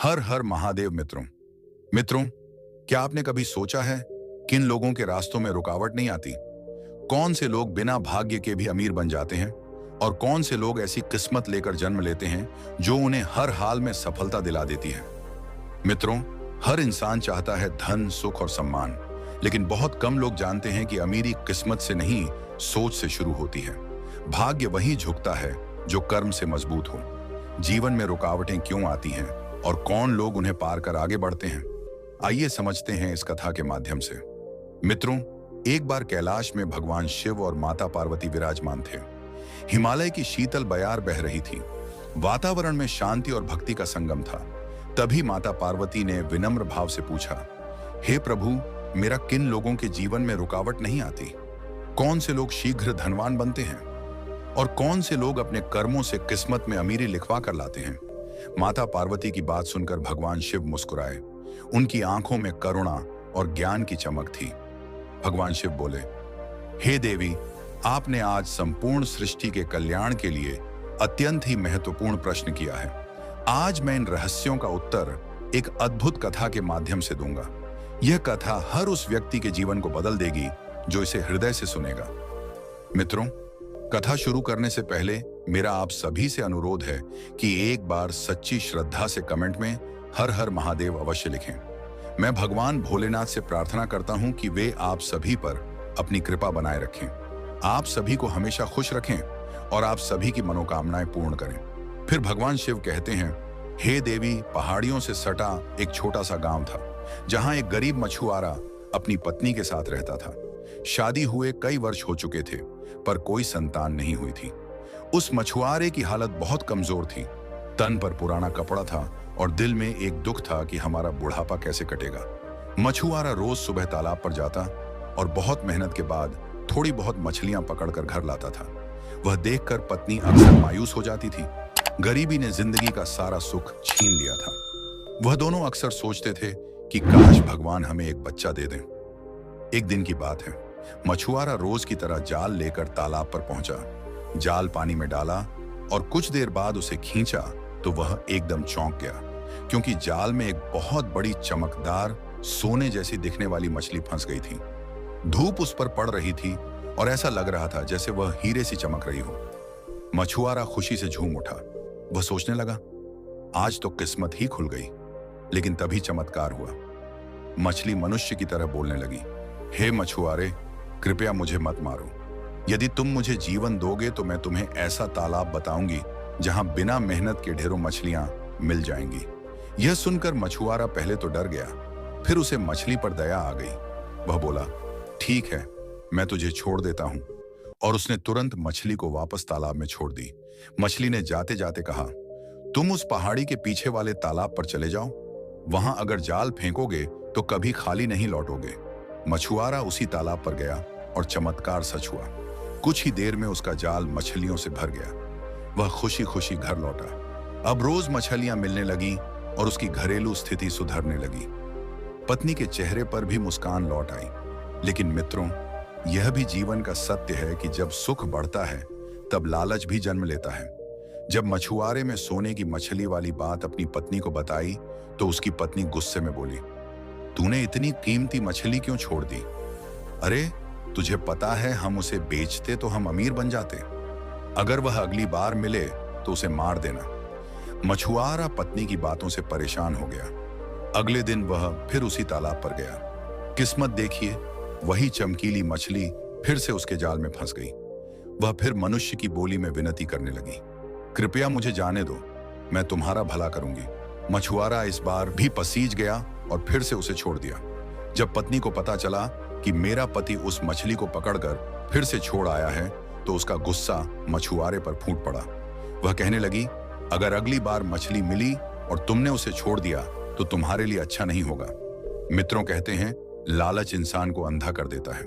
हर हर महादेव मित्रों। मित्रों, क्या आपने कभी सोचा है किन लोगों के रास्तों में रुकावट नहीं आती? कौन से लोग बिना भाग्य के भी अमीर बन जाते हैं और कौन से लोग ऐसी किस्मत लेकर जन्म लेते हैं जो उन्हें हर हाल में सफलता दिला देती है? मित्रों, हर इंसान चाहता है धन, सुख और सम्मान, लेकिन बहुत कम लोग जानते हैं कि अमीरी किस्मत से नहीं, सोच से शुरू होती है। भाग्य वहीं झुकता है जो कर्म से मजबूत हो। जीवन में रुकावटें क्यों आती हैं और कौन लोग उन्हें पार कर आगे बढ़ते हैं, आइए समझते हैं इस कथा के माध्यम से। मित्रों, एक बार कैलाश में भगवान शिव और माता पार्वती विराजमान थे। हिमालय की शीतल बयार बह रही थी। वातावरण में शांति और भक्ति का संगम था। तभी माता पार्वती ने विनम्र भाव से पूछा, हे प्रभु, मेरा किन लोगों के जीवन में रुकावट नहीं आती? कौन से लोग शीघ्र धनवान बनते हैं और कौन से लोग अपने कर्मों से किस्मत में अमीरी लिखवा कर लाते हैं? माता पार्वती की बात सुनकर भगवान शिव मुस्कुराए। उनकी आंखों में करुणा और ज्ञान की चमक थी। भगवान शिव बोले, हे देवी, आपने आज संपूर्ण सृष्टि के कल्याण के लिए अत्यंत ही महत्वपूर्ण प्रश्न किया है। आज मैं इन रहस्यों का उत्तर एक अद्भुत कथा के माध्यम से दूंगा। यह कथा हर उस व्यक्ति के जीवन को बदल देगी जो इसे हृदय से सुनेगा। मित्रों, कथा शुरू करने से पहले मेरा आप सभी से अनुरोध है कि एक बार सच्ची श्रद्धा से कमेंट में हर हर महादेव अवश्य लिखें। मैं भगवान भोलेनाथ से प्रार्थना करता हूं कि वे आप सभी पर अपनी कृपा बनाए रखें, आप सभी को हमेशा खुश रखें और आप सभी की मनोकामनाएं पूर्ण करें। फिर भगवान शिव कहते हैं, हे देवी, पहाड़ियों से सटा एक छोटा सा गांव था जहां एक गरीब मछुआरा अपनी पत्नी के साथ रहता था। शादी हुए कई वर्ष हो चुके थे पर कोई संतान नहीं हुई थी। उस मछुआरे की हालत बहुत कमजोर थी। तन पर पुराना कपड़ा था और दिल में एक दुख था कि हमारा बुढ़ापा कैसे कटेगा। मछुआरा रोज सुबह तालाब पर जाता और बहुत मेहनत के बाद थोड़ी बहुत मछलियां पकड़कर घर लाता था। वह देखकर पत्नी अक्सर मायूस हो जाती थी। गरीबी ने जिंदगी का सारा सुख छीन लिया था। वह दोनों अक्सर सोचते थे कि काश भगवान हमें एक बच्चा दे दें। एक दिन की बात है, मछुआरा रोज की तरह जाल लेकर तालाब पर पहुंचा। जाल पानी में डाला और कुछ देर बाद उसे खींचा तो वह एकदम चौंक गया, क्योंकि जाल में एक बहुत बड़ी चमकदार सोने जैसी दिखने वाली मछली फंस गई थी। धूप उस पर पड़ रही थी और ऐसा लग रहा था जैसे वह हीरे सी चमक रही हो। मछुआरा खुशी से झूम उठा। वह सोचने लगा, आज तो किस्मत ही खुल गई। लेकिन तभी चमत्कार हुआ। मछली मनुष्य की तरह बोलने लगी, हे मछुआरे, कृपया मुझे मत मारो। यदि तुम मुझे जीवन दोगे तो मैं तुम्हें ऐसा तालाब बताऊंगी जहां बिना मेहनत के ढेरों मछलियां मिल जाएंगी। यह सुनकर मछुआरा पहले तो डर गया, फिर उसे मछली पर दया आ गई। वह बोला, ठीक है, मैं तुझे छोड़ देता हूं। और उसने तुरंत मछली को वापस तालाब में छोड़ दी। मछली ने जाते जाते कहा, तुम उस पहाड़ी के पीछे वाले तालाब पर चले जाओ। वहां अगर जाल फेंकोगे तो कभी खाली नहीं लौटोगे। मछुआरा उसी तालाब पर गया और चमत्कार सच हुआ। कुछ ही देर में उसका जाल मछलियों से भर गया। वह खुशी खुशी घर लौटा। अब रोज मछलियां मिलने लगी और उसकी घरेलू स्थिति सुधरने लगी। पत्नी के चेहरे पर भी मुस्कान लौट आई। लेकिन मित्रों, यह भी जीवन का सत्य है कि जब सुख बढ़ता है तब लालच भी जन्म लेता है। जब मछुआरे में सोने की मछली वाली बात अपनी पत्नी को बताई तो उसकी पत्नी गुस्से में बोली, तूने इतनी कीमती मछली क्यों छोड़ दी? अरे, तुझे पता है हम उसे बेचते तो हम अमीर बन जाते। अगर वह अगली बार मिले तो उसे मार देना। मछुआरा पत्नी की बातों से परेशान हो गया। अगले दिन वह फिर उसी तालाब पर गया। किस्मत देखिए, वही चमकीली मछली फिर से उसके जाल में फंस गई। वह फिर मनुष्य की बोली में विनती करने लगी, कृपया मुझे जाने दो, मैं तुम्हारा भला करूंगी। मछुआरा इस बार भी पसीज गया और फिर से उसे छोड़ दिया। जब पत्नी को पता चला कि मेरा पति उस मछली को पकड़कर फिर से छोड़ आया है तो उसका गुस्सा मछुआरे पर फूट पड़ा। वह कहने लगी, अगर अगली बार मछली मिली और तुमने उसे छोड़ दिया तो तुम्हारे लिए अच्छा नहीं होगा। मित्रों कहते हैं, लालच इंसान को अंधा कर देता है।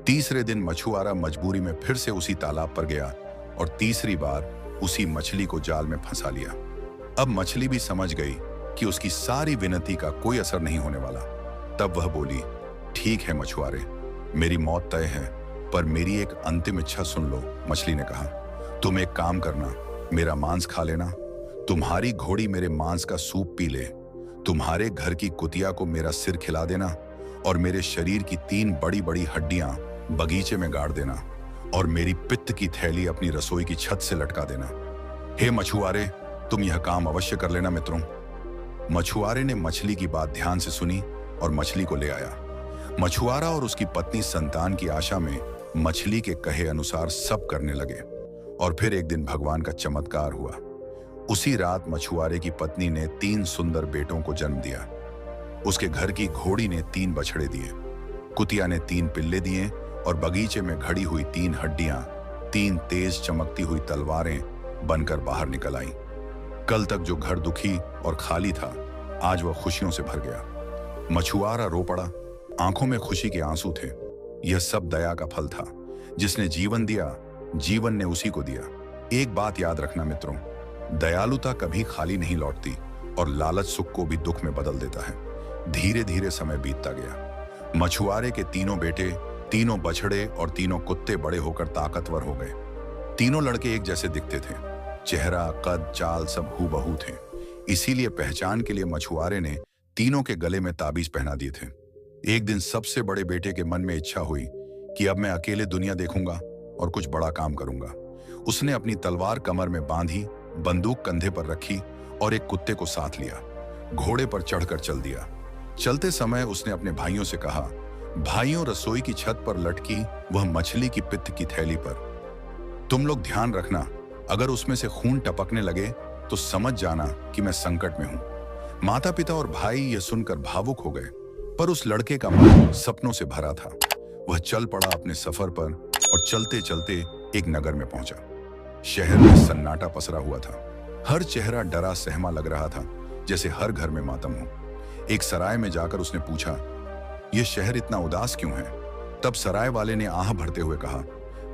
तीसरे दिन मछुआरा मजबूरी में फिर से उसी तालाब पर गया और तीसरी बार उसी मछली को जाल में फंसा लिया। अब मछली भी समझ गई कि उसकी सारी विनती का कोई असर नहीं होने वाला। तब वह बोली, ठीक है मछुआरे, मेरी मौत तय है, पर मेरी एक अंतिम इच्छा सुन लो। मछली ने कहा, तुम एक काम करना, मेरा मांस खा लेना, तुम्हारी घोड़ी मेरे मांस का सूप पी ले, तुम्हारे घर की कुतिया को मेरा सिर खिला देना, और मेरे शरीर की 3 बड़ी बड़ी हड्डियां बगीचे में गाड़ देना, और मेरी पित्त की थैली अपनी रसोई की छत से लटका देना। हे मछुआरे, तुम यह काम अवश्य कर लेना मित्रों। मछुआरे ने मछली की बात ध्यान से सुनी और मछली को ले आया। मछुआरा और उसकी पत्नी संतान की आशा में मछली के कहे अनुसार सब करने लगे, और फिर एक दिन भगवान का चमत्कार हुआ। उसी रात मछुआरे की पत्नी ने 3 सुंदर बेटों को जन्म दिया। उसके घर की घोड़ी ने 3 बछड़े दिए, कुतिया ने 3 पिल्ले दिए, और बगीचे में घड़ी हुई 3 हड्डियां 3 तेज चमकती हुई तलवारें बनकर बाहर निकल आईं। कल तक जो घर दुखी और खाली था, आज वह खुशियों से भर गया। मछुआरा रो पड़ा, आंखों में खुशी के आंसू थे। यह सब दया का फल था। जिसने जीवन दिया, जीवन ने उसी को दिया। एक बात याद रखना मित्रों, दयालुता कभी खाली नहीं लौटती, और लालच सुख को भी दुख में बदल देता है। धीरे धीरे समय बीतता गया। मछुआरे के 3 बेटे, 3 बछड़े और 3 कुत्ते बड़े होकर ताकतवर हो गए। तीनों लड़के एक जैसे दिखते थे, चेहरा, कद, चाल सब हूबहू थे। इसीलिए पहचान के लिए मछुआरे ने तीनों के गले में ताबीज पहना दिए थे। एक दिन सबसे बड़े बेटे के मन में इच्छा हुई कि अब मैं अकेले दुनिया देखूंगा और कुछ बड़ा काम करूंगा। उसने अपनी तलवार कमर में बांधी, बंदूक कंधे पर रखी और एक कुत्ते को साथ लिया। घोड़े पर चढ़कर चल दिया। चलते समय उसने अपने भाइयों से कहा, भाइयों, रसोई की छत पर लटकी वह मछली की पित्त की थैली पर तुम लोग ध्यान रखना, अगर उसमें से खून टपकने लगे तो समझ जाना कि मैं संकट में हूं। माता पिता और भाई यह सुनकर भावुक हो गए, पर उस लड़के का मन सपनों से भरा था। वह चल पड़ा अपने सफर पर, और चलते चलते एक नगर में पहुंचा। शहर में सन्नाटा पसरा हुआ था। हर चेहरा डरा सहमा लग रहा था, जैसे हर घर में मातम हो। एक सराय में जाकर उसने पूछा, यह शहर इतना उदास क्यों है? तब सराय वाले ने आह भरते हुए कहा,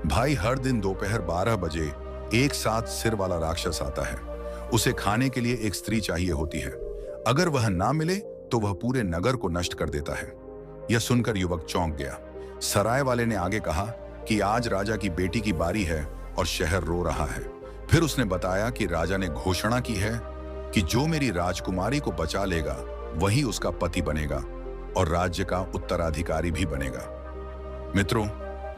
भाई, हर दिन दोपहर 12 बजे एक साथ सिर वाला राक्षस आता है। उसे खाने के लिए एक स्त्री चाहिए होती है। अगर वह ना मिले तो वह पूरे नगर को नष्ट कर देता है। यह सुनकर युवक चौंक गया। सराय वाले ने आगे कहा कि आज राजा की बेटी की बारी है और शहर रो रहा है। फिर उसने बताया कि राजा ने घोषणा की है कि जो मेरी राजकुमारी को बचा लेगा वही उसका पति बनेगा और राज्य का उत्तराधिकारी भी बनेगा। मित्रों,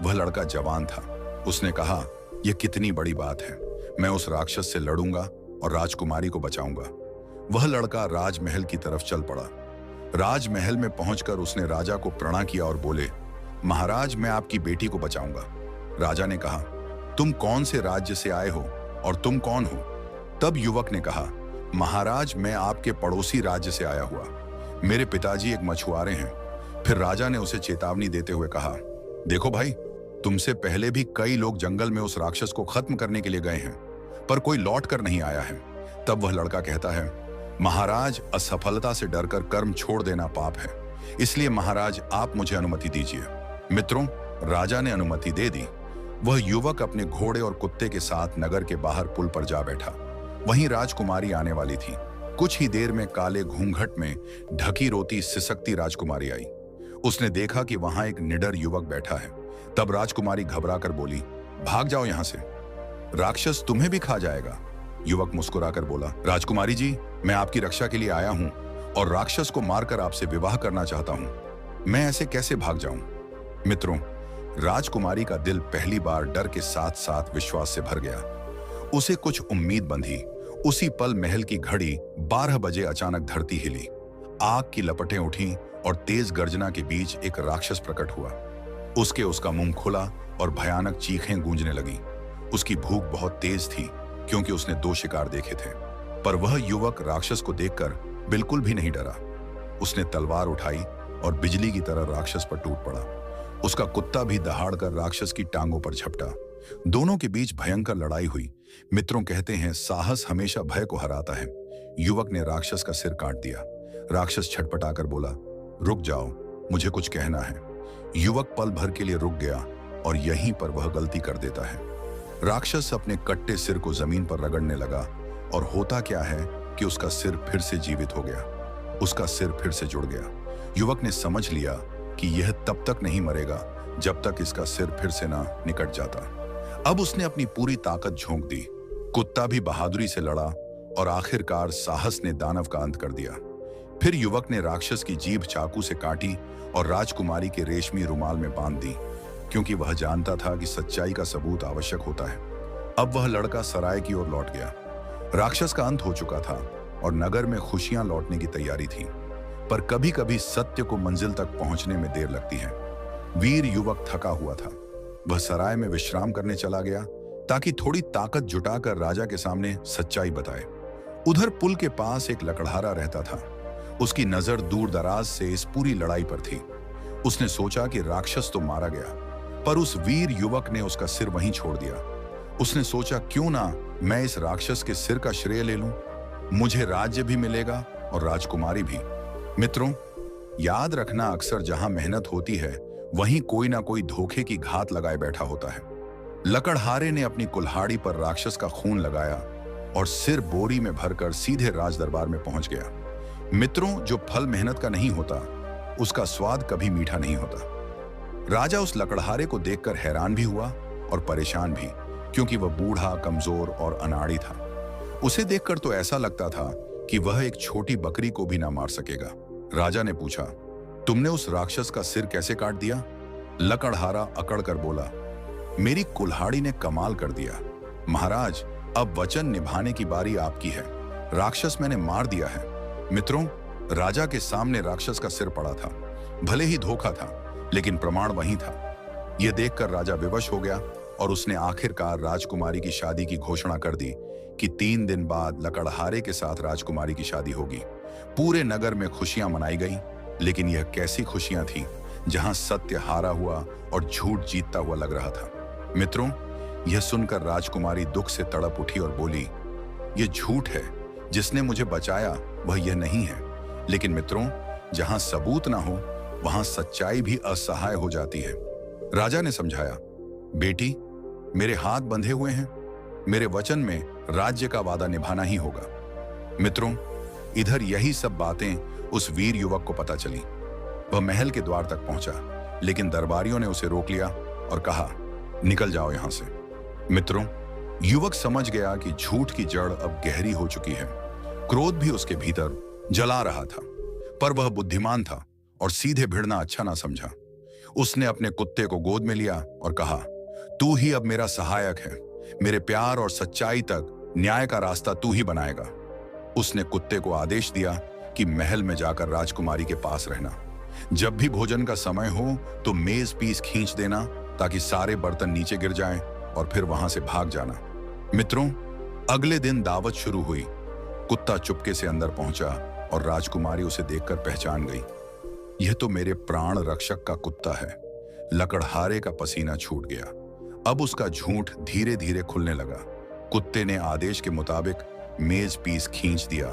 वह लड़का जवान था। उसने कहा, यह कितनी बड़ी बात है। मैं उस राक्षस से लड़ूंगा और राजकुमारी को बचाऊंगा। वह लड़का राजमहल की तरफ चल पड़ा। राजमहल में पहुंचकर उसने राजा को प्रणाम किया और बोले, महाराज, मैं आपकी बेटी को बचाऊंगा। राजा ने कहा, तुम कौन से राज्य से आए हो और तुम कौन हो? तब युवक ने कहा, महाराज, मैं आपके पड़ोसी राज्य से आया हुआ। मेरे पिताजी एक मछुआरे हैं। फिर राजा ने उसे चेतावनी देते हुए कहा, देखो भाई, तुमसे पहले भी कई लोग जंगल में उस राक्षस को खत्म करने के लिए गए हैं, पर कोई लौट कर नहीं आया है। तब वह लड़का कहता है, महाराज, असफलता से डरकर कर्म छोड़ देना पाप है, इसलिए महाराज आप मुझे अनुमति दीजिए। मित्रों, राजा ने अनुमति दे दी। वह युवक अपने घोड़े और कुत्ते के साथ नगर के बाहर पुल पर जा बैठा। वहीं राजकुमारी आने वाली थी। कुछ ही देर में काले घूंघट में ढकी रोती सिसकती राजकुमारी आई। उसने देखा कि वहां एक निडर युवक बैठा है। तब राजकुमारी घबराकर बोली, भाग जाओ यहां से, राक्षस तुम्हें भी खा जाएगा। युवक मुस्कुराकर बोला, राजकुमारी जी, मैं आपकी रक्षा के लिए आया हूं और राक्षस को मारकर आपसे विवाह करना चाहता हूं। मैं ऐसे कैसे भाग जाऊं? मित्रों, राजकुमारी का दिल पहली बार डर के साथ साथ विश्वास से भर गया। उसे कुछ उम्मीद बंधी। उसी पल महल की घड़ी 12 बजे अचानक धरती हिली। आग की लपटें उठी और तेज गर्जना के बीच एक राक्षस प्रकट हुआ। उसका मुंह खुला और भयानक चीखें गूंजने लगी। उसकी भूख बहुत तेज थी, क्योंकि उसने 2 शिकार देखे थे। पर वह युवक राक्षस को देखकर बिल्कुल भी नहीं डरा। उसने तलवार उठाई और बिजली की तरह राक्षस पर टूट पड़ा। उसका कुत्ता भी दहाड़कर राक्षस की टांगों पर झपटा। दोनों के बीच भयंकर लड़ाई हुई। मित्रों कहते हैं, साहस हमेशा भय को हराता है। युवक ने राक्षस का सिर काट दिया। राक्षस छटपटाकर बोला, रुक जाओ, मुझे कुछ कहना है। युवक पल भर के लिए रुक गया और यहीं पर वह गलती कर देता है। राक्षस अपने कट्टे सिर को जमीन पर रगड़ने लगा और होता क्या है कि उसका सिर फिर से जीवित हो गया। उसका सिर फिर से जुड़ गया। युवक ने समझ लिया कि यह तब तक नहीं मरेगा जब तक इसका सिर फिर से ना निकट जाता। अब उसने अपनी पूरी ताकत झोंक दी। कुत्ता भी बहादुरी से लड़ा और आखिरकार साहस ने दानव का अंत कर दिया। फिर युवक ने राक्षस की जीभ चाकू से काटी और राजकुमारी के रेशमी रुमाल में बांध दी, क्योंकि वह जानता था कि सच्चाई का सबूत आवश्यक होता है। अब वह लड़का सराय की ओर लौट गया। राक्षस का अंत हो चुका था और नगर में खुशियां लौटने की तैयारी थी। पर कभी कभी सत्य को मंजिल तक पहुंचने में देर लगती है। वीर युवक थका हुआ था। वह सराय में विश्राम करने चला गया ताकि थोड़ी ताकत जुटाकर राजा के सामने सच्चाई बताए। उधर पुल के पास एक लकड़हारा रहता था। उसकी नजर दूर दराज से इस पूरी लड़ाई पर थी। उसने सोचा कि राक्षस तो मारा गया, पर उस वीर युवक ने उसका सिर वहीं छोड़ दिया। उसने सोचा, क्यों ना मैं इस राक्षस के सिर का श्रेय ले लूं। मुझे राज्य भी मिलेगा और राजकुमारी भी। मित्रों, याद रखना, अक्सर जहां मेहनत होती है वहीं कोई ना कोई धोखे की घात लगाए बैठा होता है। लकड़हारे ने अपनी कुल्हाड़ी पर राक्षस का खून लगाया और सिर बोरी में भरकर सीधे राज दरबार में पहुंच गया। मित्रों, जो फल मेहनत का नहीं होता उसका स्वाद कभी मीठा नहीं होता। राजा उस लकड़हारे को देखकर हैरान भी हुआ और परेशान भी, क्योंकि वह बूढ़ा, कमजोर और अनाड़ी था। उसे देखकर तो ऐसा लगता था कि वह एक छोटी बकरी को भी ना मार सकेगा। राजा ने पूछा, तुमने उस राक्षस का सिर कैसे काट दिया? लकड़हारा अकड़ कर बोला, मेरी कुल्हाड़ी ने कमाल कर दिया। महाराज, अब वचन निभाने की बारी आपकी है। राक्षस मैंने मार दिया है। मित्रों, राजा के सामने राक्षस का सिर पड़ा था। भले ही धोखा था, लेकिन प्रमाण वही था। यह देखकर राजा विवश हो गया और उसने आखिरकार राजकुमारी की शादी की घोषणा कर दी कि 3 दिन बाद लकड़हारे के साथ राजकुमारी की शादी होगी। पूरे नगर में खुशियां मनाई गई, लेकिन यह कैसी खुशियां थीं जहां सत्य हारा हुआ और झूठ जीतता हुआ लग रहा था। मित्रों, यह सुनकर राजकुमारी दुख से तड़प उठी और बोली, यह झूठ है। जिसने मुझे बचाया वह यह नहीं है। लेकिन मित्रों, जहां सबूत ना हो वहां सच्चाई भी असहाय हो जाती है। राजा ने समझाया, बेटी, मेरे हाथ बंधे हुए हैं। मेरे वचन में राज्य का वादा निभाना ही होगा। मित्रों, इधर यही सब बातें उस वीर युवक को पता चली। वह महल के द्वार तक पहुंचा, लेकिन दरबारियों ने उसे रोक लिया और कहा, निकल जाओ यहां से। मित्रों, युवक समझ गया कि झूठ की जड़ अब गहरी हो चुकी है। क्रोध भी उसके भीतर जला रहा था, पर वह बुद्धिमान था और सीधे भिड़ना अच्छा ना समझा। उसने अपने कुत्ते को गोद में लिया और कहा, तू ही अब मेरा सहायक है। मेरे प्यार और सच्चाई तक न्याय का रास्ता तू ही बनाएगा। उसने कुत्ते को आदेश दिया कि महल में जाकर राजकुमारी के पास रहना। जब भी भोजन का समय हो तो मेज पीस खींच देना, ताकि सारे बर्तन नीचे गिर जाएं और फिर वहां से भाग जाना। मित्रों, अगले दिन दावत शुरू हुई। कुत्ता चुपके से अंदर पहुंचा और राजकुमारी उसे देखकर पहचान गई। यह तो मेरे प्राण रक्षक का कुत्ता है। लकड़हारे का पसीना छूट गया। अब उसका झूठ धीरे धीरे खुलने लगा। कुत्ते ने आदेश के मुताबिक मेज पीस खींच दिया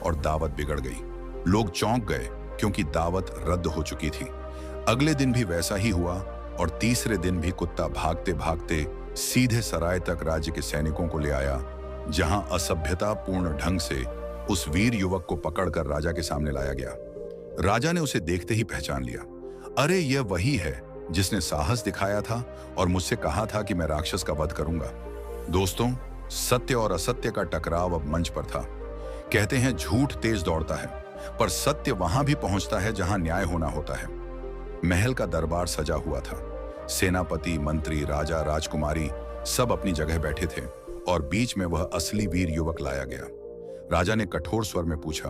और दावत बिगड़ गई। लोग चौंक गए, क्योंकि दावत रद्द हो चुकी थी। अगले दिन भी वैसा ही हुआ और तीसरे दिन भी कुत्ता भागते भागते सीधे सराय तक राज्य के सैनिकों को ले आया, जहां असभ्यतापूर्ण ढंग से उस वीर युवक को पकड़कर राजा के सामने लाया गया। राजा ने उसे देखते ही पहचान लिया। अरे, यह वही है जिसने साहस दिखाया था और मुझसे कहा था कि मैं राक्षस का वध करूंगा। दोस्तों, सत्य और असत्य का टकराव अब मंच पर था। कहते हैं, झूठ तेज दौड़ता है, पर सत्य वहां भी पहुंचता है जहां न्याय होना होता है। महल का दरबार सजा हुआ था। सेनापति, मंत्री, राजा, राजकुमारी सब अपनी जगह बैठे थे और बीच में वह असली वीर युवक लाया गया। राजा ने कठोर स्वर में पूछा,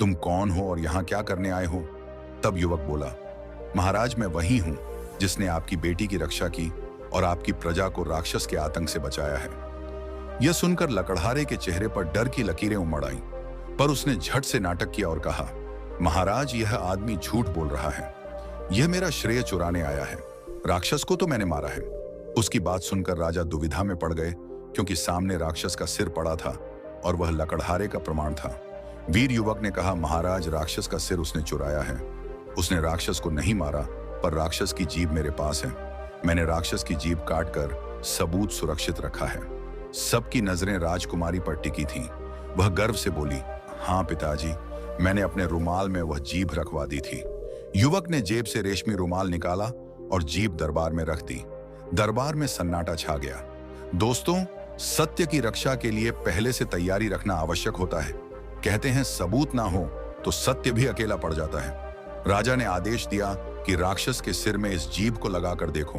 तुम कौन हो और यहां क्या करने आए हो? तब युवक बोला, महाराज, मैं वही हूं जिसने आपकी बेटी की रक्षा की और आपकी प्रजा को राक्षस के आतंक से बचाया है। यह सुनकर लकड़हारे के चेहरे पर डर की लकीरें उमड़ आईं, पर उसने झट से नाटक किया और कहा, महाराज, यह आदमी झूठ बोल रहा है। यह मेरा श्रेय चुराने आया है। राक्षस को तो मैंने मारा है। उसकी बात सुनकर राजा दुविधा में पड़ गए, क्योंकि सामने राक्षस का सिर पड़ा था और वह लकड़हारे का प्रमाण था। वीर युवक ने कहा, महाराज, राक्षस का सिर उसने चुराया है। उसने राक्षस को नहीं मारा, पर राक्षस की जीभ मेरे पास है। मैंने राक्षस की जीभ काटकर सबूत सुरक्षित रखा है। सबकी नजरें राजकुमारी पर टिकी थीं। वह गर्व से बोली, हाँ पिताजी, मैंने अपने रुमाल में वह जीभ रखवा दी थी। युवक ने जेब से रेशमी रुमाल निकाला और जीभ दरबार में रख दी। दरबार में सन्नाटा छा गया। दोस्तों, सत्य की रक्षा के लिए पहले से तैयारी रखना आवश्यक होता है। कहते हैं सबूत ना हो तो सत्य भी अकेला पड़ जाता है। राजा ने आदेश दिया कि राक्षस के सिर में इस जीभ को लगाकर देखो।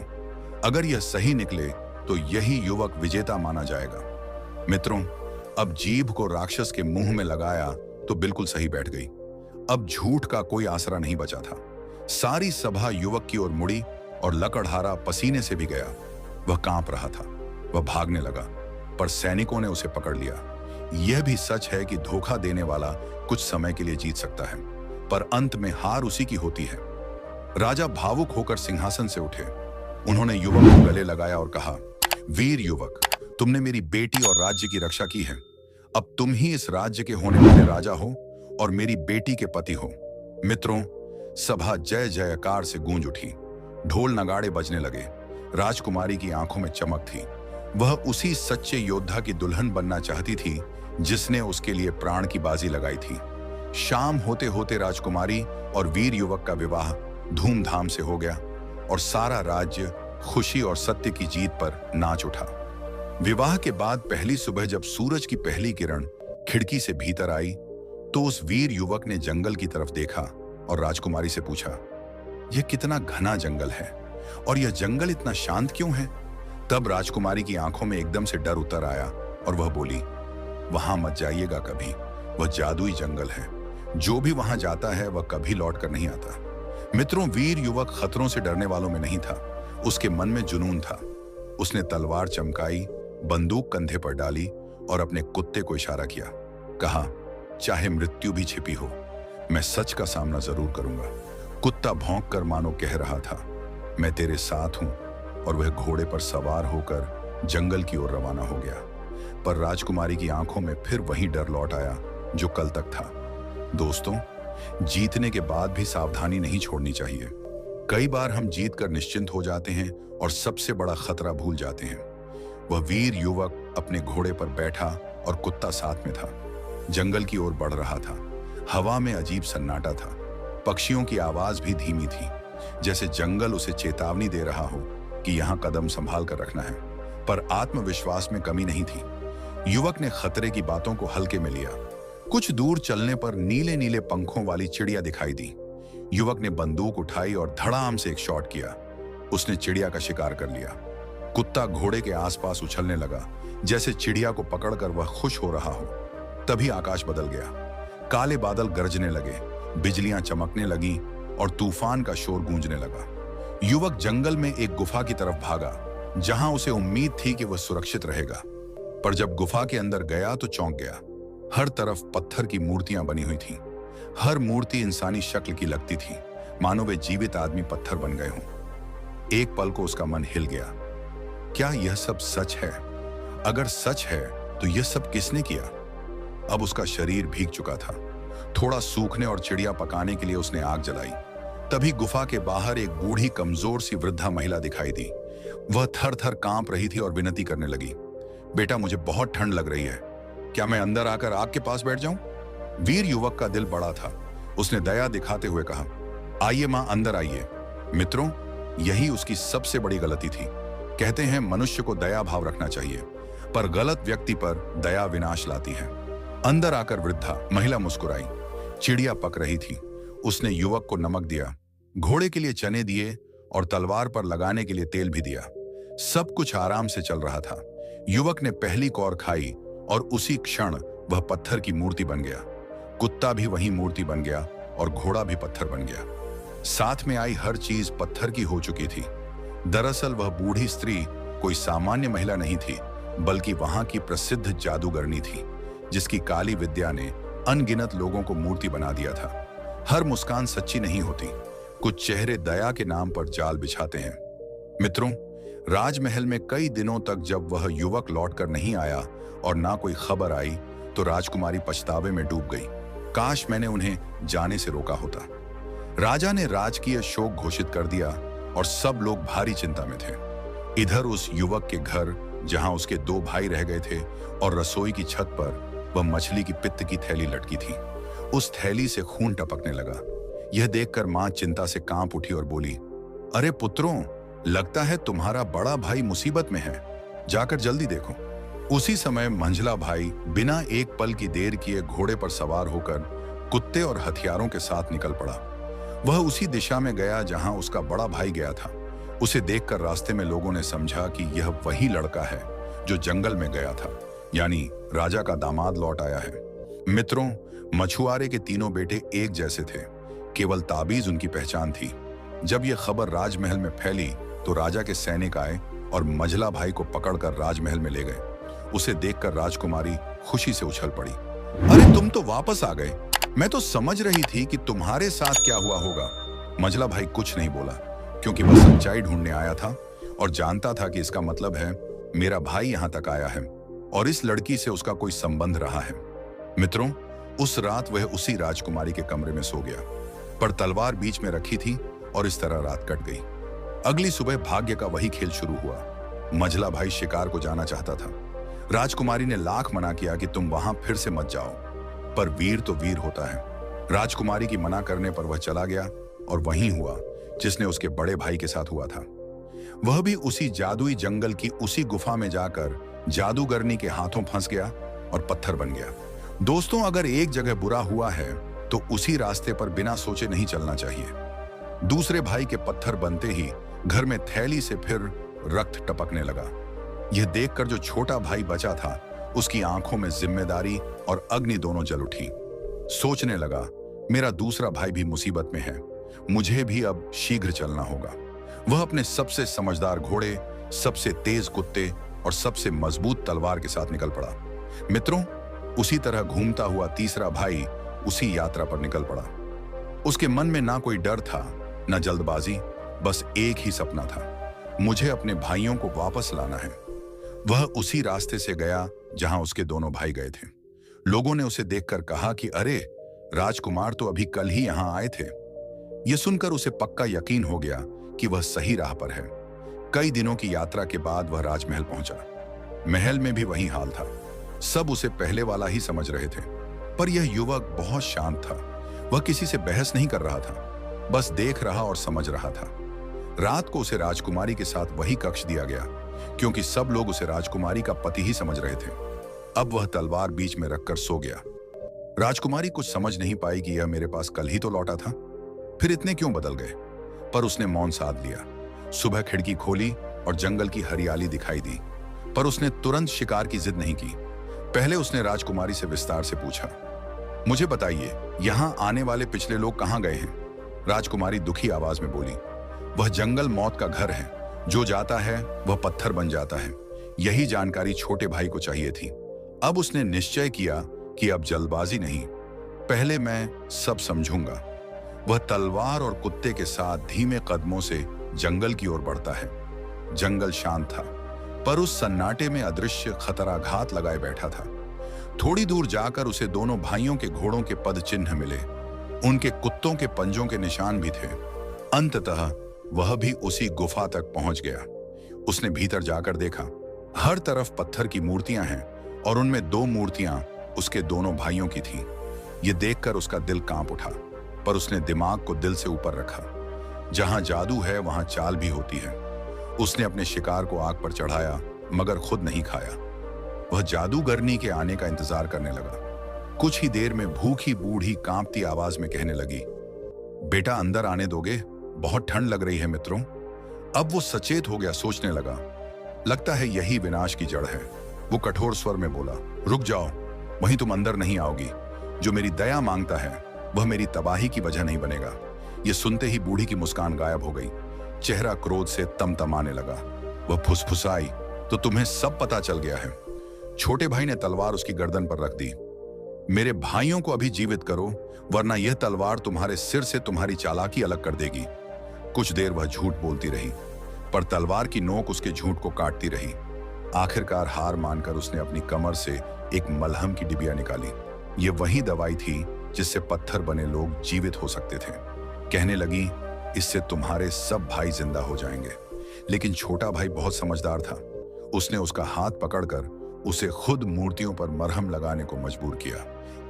अगर यह सही निकले तो यही युवक विजेता माना जाएगा। मित्रों, अब जीभ को राक्षस के मुंह में लगाया तो बिल्कुल सही बैठ गई। अब झूठ का कोई आसरा नहीं बचा था। सारी सभा युवक की ओर मुड़ी और लकड़हारा पसीने से भी गया। वह कांप रहा था। वह भागने लगा, पर सैनिकों ने उसे पकड़ लिया। यह भी सच है कि धोखा देने वाला कुछ समय के लिए जीत सकता है, पर अंत में हार उसी की होती है। राजा भावुक होकर सिंहासन से उठे। उन्होंने युवक को गले लगाया और कहा, वीर युवक, तुमने मेरी बेटी और राज्य की रक्षा की है। अब तुम ही इस राज्य के होने वाले राजा हो और मेरी बेटी के पति हो। मित्रों, सभा जय जयकार से गूंज उठी। ढोल नगाड़े बजने लगे। राजकुमारी की आंखों में चमक थी। वह उसी सच्चे योद्धा की दुल्हन बनना चाहती थी जिसने उसके लिए प्राण की बाजी लगाई थी। शाम होते होते राजकुमारी और वीर युवक का विवाह धूमधाम से हो गया और सारा राज्य खुशी और सत्य की जीत पर नाच उठा। विवाह के बाद पहली सुबह जब सूरज की पहली किरण खिड़की से भीतर आई तो उस वीर युवक ने जंगल की तरफ देखा और राजकुमारी से पूछा, यह कितना घना जंगल है और यह जंगल इतना शांत क्यों है? तब राजकुमारी की आंखों में एकदम से डर उतर आया और वह बोली, वहां मत जाइएगा कभी। वह जादुई जंगल है। जो भी वहां जाता है वह कभी लौट कर नहीं आता। मित्रों, वीर युवक खतरों से डरने वालों में नहीं था। उसके मन में जुनून था। उसने तलवार चमकाई, बंदूक कंधे पर डाली और अपने कुत्ते को इशारा किया। कहा, चाहे मृत्यु भी छिपी हो, मैं सच का सामना जरूर करूंगा। कुत्ता भौंक कर मानो कह रहा था, मैं तेरे साथ हूं। और वह घोड़े पर सवार होकर जंगल की ओर रवाना हो गया। पर राजकुमारी की आंखों में फिर वही डर लौट आया जो कल तक था। दोस्तों, जीतने के बाद भी सावधानी नहीं छोड़नी चाहिए। कई बार हम जीत कर निश्चिंत हो जाते हैं और सबसे बड़ा खतरा भूल जाते हैं। वह वीर युवक अपने घोड़े पर बैठा और कुत्ता साथ में था। जंगल की ओर बढ़ रहा था। हवा में अजीब सन्नाटा था। पक्षियों की आवाज भी धीमी थी, जैसे जंगल उसे चेतावनी दे रहा हो कि यहां कदम संभाल कर रखना है। पर आत्मविश्वास में कमी नहीं थी। युवक ने खतरे की बातों को हल्के में लिया। कुछ दूर चलने पर नीले नीले पंखों वाली चिड़िया दिखाई दी। युवक ने बंदूक उठाई और धड़ाम से एक शॉट किया। उसने चिड़िया का शिकार कर लिया। कुत्ता घोड़े के आसपास उछलने लगा, जैसे चिड़िया को पकड़कर वह खुश हो रहा हो। तभी आकाश बदल गया। काले बादल गरजने लगे, बिजलियां चमकने लगी और तूफान का शोर गूंजने लगा। युवक जंगल में एक गुफा की तरफ भागा, जहां उसे उम्मीद थी कि वह सुरक्षित रहेगा। पर जब गुफा के अंदर गया तो चौंक गया। हर तरफ पत्थर की मूर्तियां बनी हुई थीं। हर मूर्ति इंसानी शक्ल की लगती थी, मानो वे जीवित आदमी पत्थर बन गए हों। एक पल को उसका मन हिल गया। क्या यह सब सच है? अगर सच है तो यह सब किसने किया? अब उसका शरीर भीग चुका था। थोड़ा सूखने और चिड़िया पकाने के लिए उसने आग जलाई। तभी गुफा के बाहर एक बूढ़ी कमजोर सी वृद्धा महिला दिखाई दी। वह थर थर कांप रही थी और विनती करने लगी, बेटा, मुझे बहुत ठंड लग रही है। क्या मैं अंदर आकर आग के पास बैठ जाऊं? वीर युवक का दिल बड़ा था। उसने दया दिखाते हुए कहा, आइए मां, अंदर आइए। मित्रों, यही उसकी सबसे बड़ी गलती थी। कहते हैं मनुष्य को दया भाव रखना चाहिए, पर गलत व्यक्ति पर दया विनाश लाती है। अंदर आकर वृद्धा महिला मुस्कुराई। चिड़िया पक रही थी। उसने युवक को नमक दिया, घोड़े के लिए चने दिए और तलवार पर लगाने के लिए तेल भी दिया। सब कुछ आराम से चल रहा था। युवक ने पहली कौर खाई और उसी क्षण वह पत्थर की मूर्ति बन गया। कुत्ता भी वही मूर्ति बन गया और घोड़ा भी पत्थर बन गया। साथ में आई हर चीज पत्थर की हो चुकी थी। दरअसल वह बूढ़ी स्त्री कोई सामान्य महिला नहीं थी, बल्कि वहां की प्रसिद्ध जादूगरनी थी, जिसकी काली विद्या ने अनगिनत लोगों को मूर्ति बना दिया था। हर मुस्कान सच्ची नहीं होती। कुछ चेहरे दया के नाम पर जाल बिछाते हैं। मित्रों, राजमहल में कई दिनों तक जब वह युवक लौटकर नहीं आया और ना कोई खबर आई, तो राजकुमारी पछतावे में डूब गई। काश मैंने उन्हें जाने से रोका होता। राजा ने राजकीय शोक घोषित कर दिया और सब लोग भारी चिंता में थे। इधर उस युवक के घर, जहां उसके 2 भाई रह गए थे, और रसोई की छत पर वह मछली की पित्त की थैली लटकी थी। उस थैली से खून टपकने लगा। यह देखकर मां चिंता से कांप उठी और बोली, अरे पुत्रों, लगता है तुम्हारा बड़ा भाई मुसीबत में है। जाकर जल्दी देखो। उसी समय मंझला भाई बिना एक पल की देर किए घोड़े पर सवार होकर कुत्ते और हथियारों के साथ निकल पड़ा। वह उसी दिशा में गया जहां उसका बड़ा भाई गया था। उसे देखकर रास्ते में लोगों ने समझा कि यह वही लड़का है जो जंगल में गया था, यानी राजा का दामाद लौट आया है। मित्रों, मछुआरे के तीनों बेटे एक जैसे थे, केवल ताबीज उनकी पहचान थी। जब यह खबर राजमहल में फैली तो राजा के सैनिक आए और मंझला भाई को पकड़कर राजमहल में ले गए। उसे देखकर राजकुमारी खुशी से उछल पड़ी। अरे तुम तो वापस आ गए, मैं तो समझ रही थी कि तुम्हारे साथ क्या हुआ होगा। मंझला भाई कुछ नहीं बोला, क्योंकि वह सच्चाई ढूंढने आया था और जानता था कि इसका मतलब है मेरा भाई यहां तक आया है और इस लड़की से उसका कोई संबंध रहा है। मित्रों, उस रात वह उसी राजकुमारी के कमरे में सो गया, पर तलवार बीच में रखी थी और इस तरह रात कट गई। अगली सुबह भाग्य का वही खेल शुरू हुआ। मंझला भाई शिकार को जाना चाहता था। राजकुमारी ने लाख मना किया कि तुम वहां फिर से मत जाओ, पर वीर तो वीर होता है। राजकुमारी की मना करने पर वह चला गया और वही हुआ जिसने उसके बड़े भाई के साथ हुआ था। वह भी उसी जादुई जंगल की उसी गुफा में जाकर जादूगरनी के हाथों फंस गया और पत्थर बन गया। दोस्तों, अगर एक जगह बुरा हुआ है तो उसी रास्ते पर बिना सोचे नहीं चलना चाहिए। दूसरे भाई के पत्थर बनते ही घर में थैली से फिर रक्त टपकने लगा। यह देखकर जो छोटा भाई बचा था, उसकी आंखों में जिम्मेदारी और अग्नि दोनों जल उठी। सोचने लगा, मेरा दूसरा भाई भी मुसीबत में है, मुझे भी अब शीघ्र चलना होगा। वह अपने सबसे समझदार घोड़े, सबसे तेज कुत्ते और सबसे मजबूत तलवार के साथ निकल पड़ा। मित्रों, उसी तरह घूमता हुआ तीसरा भाई उसी यात्रा पर निकल पड़ा। उसके मन में ना कोई डर था, ना जल्दबाजी, बस एक ही सपना था, मुझे अपने भाइयों को वापस लाना है। वह उसी रास्ते से गया जहां उसके दोनों भाई गए थे। लोगों ने उसे देखकर कहा कि अरे, राजकुमार तो अभी कल ही यहां आए थे। यह सुनकर उसे पक्का यकीन हो गया कि वह सही राह पर है। कई दिनों की यात्रा के बाद वह राजमहल पहुंचा। महल में भी वही हाल था। सब उसे पहले वाला ही समझ रहे थे, पर यह युवक बहुत शांत था। वह किसी से बहस नहीं कर रहा था, बस देख रहा और समझ रहा था। रात को उसे राजकुमारी के साथ वही कक्ष दिया गया, क्योंकि सब लोग उसे राजकुमारी का पति ही समझ रहे थे। अब वह तलवार बीच में रखकर सो गया। राजकुमारी कुछ समझ नहीं पाई कि यह मेरे पास कल ही तो लौटा था, फिर इतने क्यों बदल गए। पर उसने मौन साध लिया। सुबह खिड़की खोली और जंगल की हरियाली दिखाई दी, पर उसने तुरंत शिकार की जिद नहीं की। पहले उसने राजकुमारी से विस्तार से पूछा, मुझे बताइए, यहाँ आने वाले पिछले लोग कहाँ गए हैं? राजकुमारी दुखी आवाज में बोली, वह जंगल मौत का घर है, जो जाता है वह पत्थर बन जाता है। यही जानकारी छोटे भाई को चाहिए थी। अब उसने निश्चय किया कि अब जल्दबाजी नहीं, पहले मैं सब समझूंगा। वह तलवार और कुत्ते के साथ धीमे कदमों से जंगल की ओर बढ़ता है। जंगल शांत था, पर उस सन्नाटे में अदृश्य खतरा घात लगाए बैठा था। थोड़ी दूर जाकर उसे दोनों भाइयों के घोड़ों के पद चिन्ह मिले, उनके कुत्तों के पंजों के निशान भी थे। अंततः वह भी उसी गुफा तक पहुंच गया। उसने भीतर जाकर देखा, हर तरफ पत्थर की मूर्तियां हैं और उनमें दो मूर्तियां उसके दोनों भाइयों की थीं। यह देखकर उसका दिल कांप उठा, पर उसने दिमाग को दिल से ऊपर रखा। जहां जादू है वहां चाल भी होती है। उसने अपने शिकार को आग पर चढ़ाया, मगर खुद नहीं खाया। वह जादूगरनी के आने का इंतजार करने लगा। कुछ ही देर में भूखी बूढ़ी कांपती आवाज में कहने लगी, बेटा अंदर आने दोगे? बहुत ठंड लग रही है मित्रों। अब वो सचेत हो गया, सोचने लगा, लगता है यही विनाश की जड़ है। वो कठोर स्वर में बोला, रुक जाओ, वहीं तुम अंदर नहीं आओगी। जो मेरी दया मांगता है वह मेरी तबाही की वजह नहीं बनेगा। ये सुनते ही बूढ़ी की मुस्कान गायब हो गई। चेहरा क्रोध से तमतमाने लगा। वह फुसफुसाई, तो तुम्हें सब पता चल गया है। छोटे भाई ने तलवार उसकी गर्दन पर रख दी। मेरे भाइयों को अभी जीवित करो, वरना यह तलवार तुम्हारे सिर से तुम्हारी चालाकी अलग कर देगी। कुछ देर वह झूठ बोलती रही, पर तलवार की नोक उसके झूठ को काटती रही। आखिरकार हार मानकर उसने अपनी कमर से एक मलहम की डिबिया निकाली। यह वही दवाई थी जिससे पत्थर बने लोग जीवित हो सकते थे। कहने लगी, इससे तुम्हारे सब भाई जिंदा हो जाएंगे। लेकिन छोटा भाई बहुत समझदार था। उसने उसका हाथ पकड़कर उसे खुद मूर्तियों पर मरहम लगाने को मजबूर किया।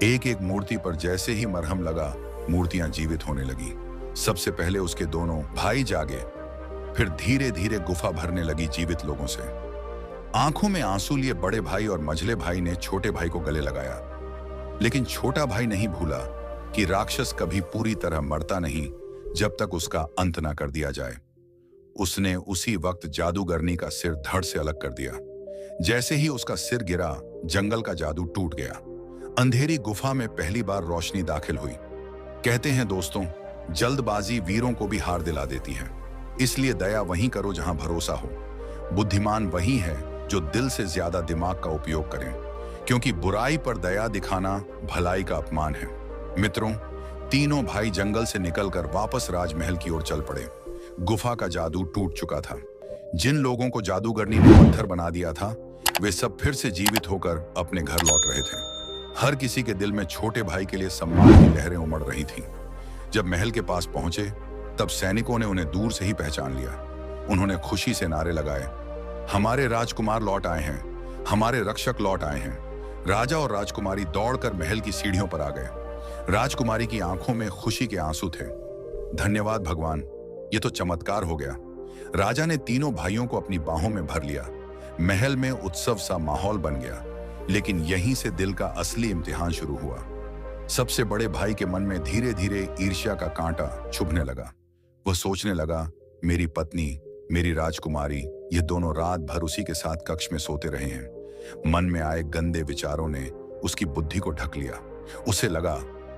एक एक मूर्ति पर जैसे ही मरहम लगा, मूर्तियां जीवित होने लगी। सबसे पहले उसके दोनों भाई जागे, फिर धीरे धीरे गुफा भरने लगी जीवित लोगों से। आंखों में आंसू लिए बड़े भाई और मझले भाई ने छोटे भाई को गले लगाया, लेकिन छोटा भाई नहीं भूला कि राक्षस कभी पूरी तरह मरता नहीं जब तक उसका अंत ना कर दिया जाए। उसने उसी वक्त जादूगरनी का सिर धड़ से अलग कर दिया। जैसे ही उसका सिर गिरा, जंगल का जादू टूट गया। अंधेरी गुफा में पहली बार रोशनी दाखिल हुई। कहते हैं दोस्तों, जल्दबाजी वीरों को भी हार दिला देती है, इसलिए दया वहीं करो जहां भरोसा हो। बुद्धिमान वही है जो दिल से ज्यादा दिमाग का उपयोग करें, क्योंकि बुराई पर दया दिखाना भलाई का अपमान है। मित्रों, तीनों भाई जंगल से निकलकर वापस राजमहल की ओर चल पड़े। गुफा का जादू टूट चुका था। जिन लोगों को जादूगरनी ने पत्थर बना दिया था, वे सब फिर से जीवित होकर अपने घर लौट रहे थे। हर किसी के दिल में छोटे भाई के लिए सम्मान की लहरें उमड़ रही थीं। जब महल के पास पहुंचे, तब सैनिकों ने उन्हें दूर से ही पहचान लिया। उन्होंने खुशी से नारे लगाए, हमारे राजकुमार लौट आए हैं, हमारे रक्षक लौट आए हैं। राजा और राजकुमारी दौड़कर महल की सीढ़ियों पर आ गए। राजकुमारी की आंखों में खुशी के आंसू थे। धन्यवाद भगवान, ये तो चमत्कार हो गया। राजा ने तीनों भाइयों को अपनी बाहों में भर लिया। महल में उत्सव सा माहौल बन गया, लेकिन यहीं से दिल का असली इम्तिहान शुरू हुआ। सबसे बड़े भाई के मन में धीरे धीरे ईर्ष्या का कांटा चुभने लगा। वह सोचने लगा, मेरी पत्नी, मेरी राजकुमारी, ये दोनों रात भर उसी के साथ कक्ष में सोते रहे हैं। मन में आए गंदे विचारों ने उसकी बुद्धि को ढक लिया। उसे लगा,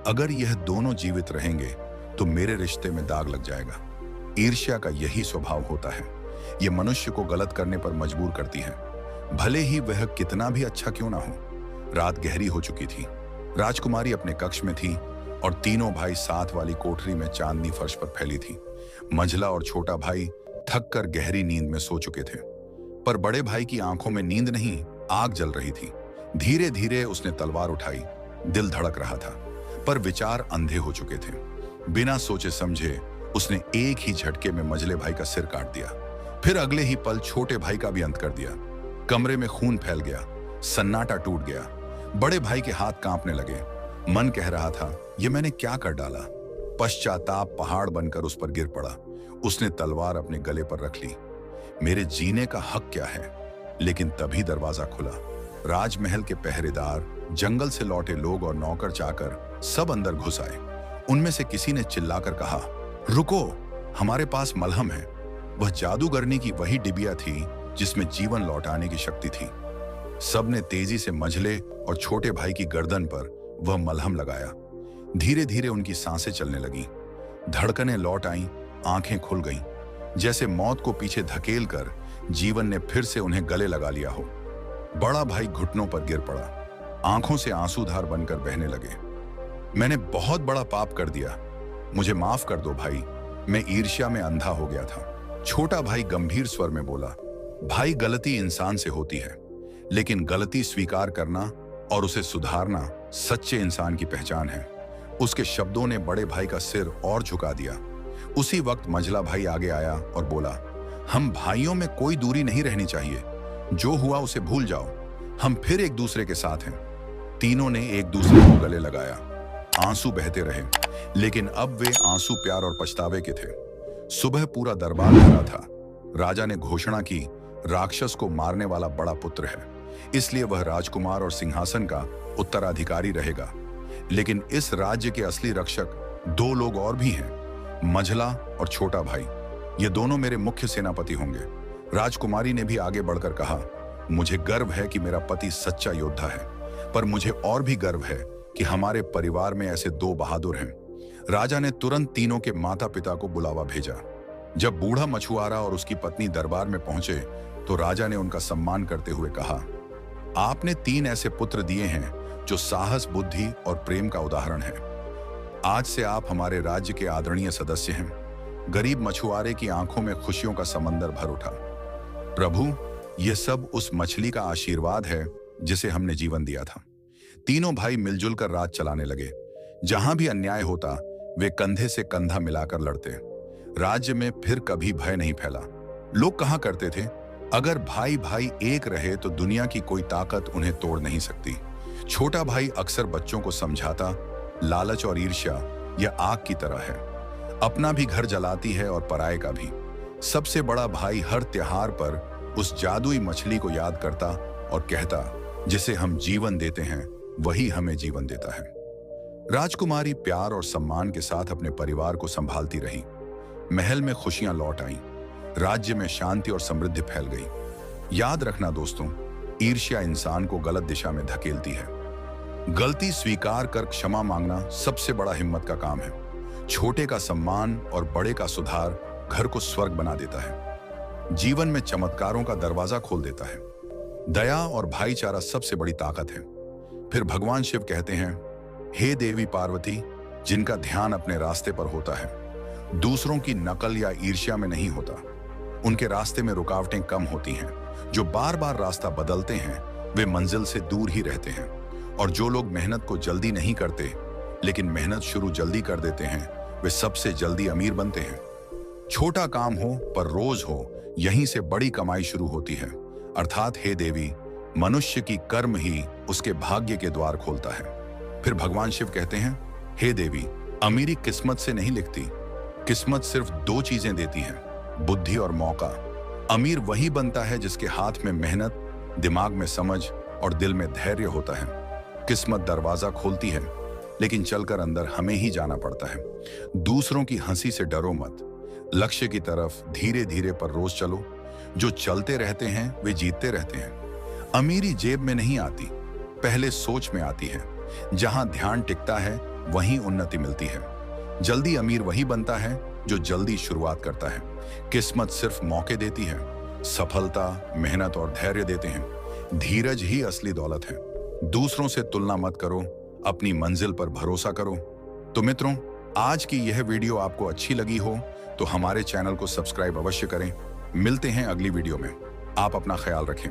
अगर यह दोनों जीवित रहेंगे तो मेरे रिश्ते में दाग लग जाएगा। ईर्ष्या का यही स्वभाव होता है, यह मनुष्य को गलत करने पर मजबूर करती है, भले ही वह कितना भी अच्छा क्यों ना हो। रात गहरी हो चुकी थी। राजकुमारी अपने कक्ष में थी और तीनों भाई साथ वाली कोठरी में चांदनी फर्श पर फैली थी। मंझला और छोटा भाई थक कर गहरी नींद में सो चुके थे, पर बड़े भाई की आंखों में नींद नहीं, आग जल रही थी। धीरे धीरे उसने तलवार उठाई। दिल धड़क रहा था, पर विचार अंधे हो चुके थे। बिना सोचे समझे उसने एक ही झटके में मझले भाई का सिर काट दिया। फिर अगले ही पल छोटे भाई का भी अंत कर दिया। कमरे में खून फैल गया, सन्नाटा टूट गया। बड़े भाई के हाथ कांपने लगे। मन कह रहा था, ये मैंने क्या कर डाला। पश्चाताप पहाड़ बनकर उस पर गिर पड़ा। उसने तलवार अपने गले पर रख ली। मेरे जीने का हक क्या है। लेकिन तभी दरवाजा खुला। राजमहल के पहरेदार, जंगल से लौटे लोग और नौकर चाकर सब अंदर घुस आए। उनमें से किसी ने चिल्लाकर कहा, रुको, हमारे पास मलहम है। वह जादूगरनी की वही डिबिया थी जिसमें जीवन लौटाने की शक्ति थी। सबने तेजी से मझले और छोटे भाई की गर्दन पर वह मलहम लगाया। धीरे धीरे उनकी सांसें चलने लगी, धड़कनें लौट आईं, आंखें खुल गईं, जैसे मौत को पीछे धकेल कर जीवन ने फिर से उन्हें गले लगा लिया हो। बड़ा भाई घुटनों पर गिर पड़ा, आंखों से आंसूधार बनकर बहने लगे। मैंने बहुत बड़ा पाप कर दिया, मुझे माफ कर दो भाई, मैं ईर्ष्या में अंधा हो गया था। छोटा भाई गंभीर स्वर में बोला, भाई गलती इंसान से होती है, लेकिन गलती स्वीकार करना और उसे सुधारना सच्चे इंसान की पहचान है। उसके शब्दों ने बड़े भाई का सिर और झुका दिया। उसी वक्त मंझला भाई आगे आया और बोला, हम भाइयों में कोई दूरी नहीं रहनी चाहिए, जो हुआ उसे भूल जाओ, हम फिर एक दूसरे के साथ हैं। तीनों ने एक दूसरे को गले लगाया। आंसू बहते रहे, लेकिन अब वे आंसू प्यार और पछतावे के थे। सुबह पूरा दरबार भरा था। राजा ने घोषणा की, राक्षस को मारने वाला बड़ा पुत्र है, इसलिए वह राजकुमार और सिंहासन का उत्तराधिकारी रहेगा। लेकिन इस राज्य के असली रक्षक दो लोग और भी हैं, मंझला और छोटा भाई। ये दोनों मेरे मुख्य सेनापति होंगे। राजकुमारी ने भी आगे बढ़कर कहा, मुझे गर्व है कि मेरा पति सच्चा योद्धा है, पर मुझे और भी गर्व है कि हमारे परिवार में ऐसे दो बहादुर हैं। राजा ने तुरंत तीनों के माता पिता को बुलावा भेजा। जब बूढ़ा मछुआरा और उसकी पत्नी दरबार में पहुंचे, तो राजा ने उनका सम्मान करते हुए कहा, आपने 3 ऐसे पुत्र दिए हैं जो साहस, बुद्धि और प्रेम का उदाहरण है। आज से आप हमारे राज्य के आदरणीय सदस्य हैं। गरीब मछुआरे की आंखों में खुशियों का समंदर भर उठा। प्रभु, यह सब उस मछली का आशीर्वाद है जिसे हमने जीवन दिया था। तीनों भाई मिलजुल कर राज चलाने लगे। जहां भी अन्याय होता, वे कंधे से कंधा मिलाकर लड़ते। राज्य में फिर कभी भय नहीं फैला। लोग कहा करते थे, अगर भाई भाई एक रहे तो दुनिया की कोई ताकत उन्हें तोड़ नहीं सकती। छोटा भाई अक्सर बच्चों को समझाता, लालच और ईर्ष्या यह आग की तरह है, अपना भी घर जलाती है और पराये का भी। सबसे बड़ा भाई हर त्योहार पर उस जादुई मछली को याद करता और कहता, जिसे हम जीवन देते हैं वही हमें जीवन देता है। राजकुमारी प्यार और सम्मान के साथ अपने परिवार को संभालती रही। महल में खुशियां लौट आईं, राज्य में शांति और समृद्धि फैल गई। याद रखना दोस्तों, ईर्ष्या इंसान को गलत दिशा में धकेलती है। गलती स्वीकार कर क्षमा मांगना सबसे बड़ा हिम्मत का काम है। छोटे का सम्मान और बड़े का सुधार घर को स्वर्ग बना देता है, जीवन में चमत्कारों का दरवाजा खोल देता है। दया और भाईचारा सबसे बड़ी ताकत है। फिर भगवान शिव कहते हैं, हे देवी पार्वती, जिनका ध्यान अपने रास्ते पर होता है, दूसरों की नकल या ईर्ष्या में नहीं होता, उनके रास्ते में रुकावटें कम होती हैं। जो बार बार रास्ता बदलते हैं वे मंजिल से दूर ही रहते हैं, और जो लोग मेहनत को जल्दी नहीं करते लेकिन मेहनत शुरू जल्दी कर देते हैं, वे सबसे जल्दी अमीर बनते हैं। छोटा काम हो पर रोज हो, यहीं से बड़ी कमाई शुरू होती है। अर्थात हे देवी, मनुष्य की कर्म ही उसके भाग्य के द्वार खोलता है। फिर भगवान शिव कहते हैं, हे देवी, अमीरी किस्मत से नहीं लिखती, किस्मत सिर्फ 2 चीजें देती है, बुद्धि और मौका। अमीर वही बनता है जिसके हाथ में मेहनत, दिमाग में समझ और दिल में धैर्य होता है। किस्मत दरवाजा खोलती है, लेकिन चलकर अंदर हमें ही जाना पड़ता है। दूसरों की हंसी से डरो मत, लक्ष्य की तरफ धीरे धीरे पर रोज चलो। जो चलते रहते हैं वे जीतते रहते हैं। अमीरी जेब में नहीं आती, पहले सोच में आती है। जहां ध्यान टिकता है वहीं उन्नति मिलती है। जल्दी अमीर वही बनता है जो जल्दी शुरुआत करता है। किस्मत सिर्फ मौके देती है, सफलता मेहनत और धैर्य देते हैं। धीरज ही असली दौलत है। दूसरों से तुलना मत करो, अपनी मंजिल पर भरोसा करो। तो मित्रों, आज की यह वीडियो आपको अच्छी लगी हो तो हमारे चैनल को सब्सक्राइब अवश्य करें। मिलते हैं अगली वीडियो में। आप अपना ख्याल रखें।